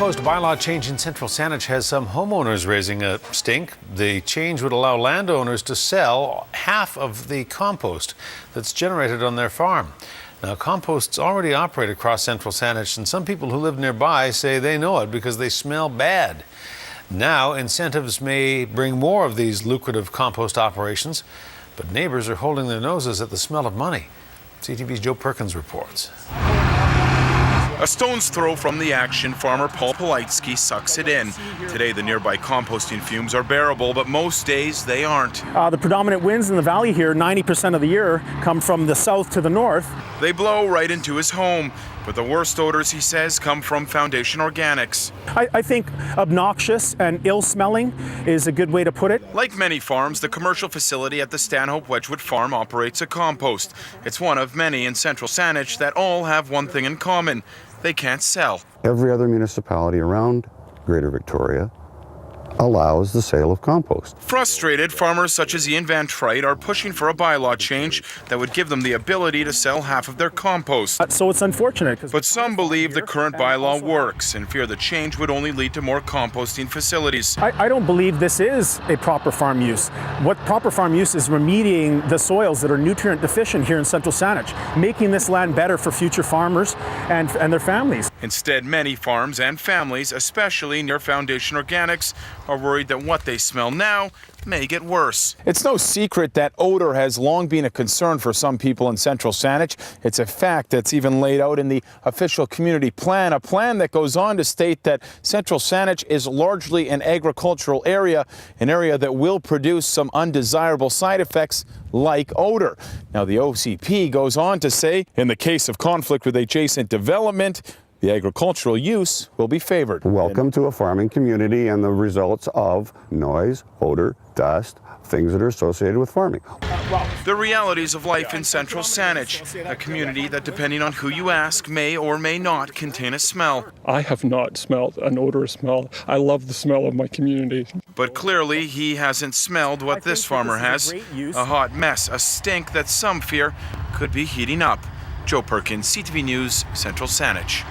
proposed bylaw change in Central Saanich has some homeowners raising a stink. The change would allow landowners to sell half of the compost that's generated on their farm. Now, composts already operate across Central Saanich, and some people who live nearby say they know it because they smell bad. Now, incentives may bring more of these lucrative compost operations, but neighbors are holding their noses at the smell of money. CTV's Joe Perkins reports. A stone's throw from the action, farmer Paul Politsky sucks it in. Today, the nearby composting fumes are bearable, but most days they aren't. The predominant winds in the valley here, 90% of the year, come from the south to the north. They blow right into his home, but the worst odors, he says, come from Foundation Organics. I think obnoxious and ill-smelling is a good way to put it. Like many farms, the commercial facility at the Stanhope Wedgwood Farm operates a compost. It's one of many in Central Saanich that all have one thing in common: they can't sell. Every other municipality around Greater Victoria allows the sale of compost. Frustrated, farmers such as Ian Van Trite are pushing for a bylaw change that would give them the ability to sell half of their compost. So it's unfortunate. But some believe the current bylaw works and fear the change would only lead to more composting facilities. I don't believe this is a proper farm use. What proper farm use is remediating the soils that are nutrient deficient here in Central Saanich, making this land better for future farmers and their families. Instead, many farms and families, especially near Foundation Organics, are worried that what they smell now may get worse. It's no secret that odor has long been a concern for some people in Central Saanich. It's a fact that's even laid out in the official community plan, a plan that goes on to state that Central Saanich is largely an agricultural area, an area that will produce some undesirable side effects like odor. Now, the OCP goes on to say, in the case of conflict with adjacent development, the agricultural use will be favored. Welcome to a farming community and the results of noise, odor, dust, things that are associated with farming. The realities of life in Central Saanich, a community that, depending on who you ask, may or may not contain a smell. I have not smelled an odorous smell. I love the smell of my community. But clearly, he hasn't smelled what this farmer has. A hot mess, a stink that some fear could be heating up. Joe Perkins, CTV News, Central Saanich.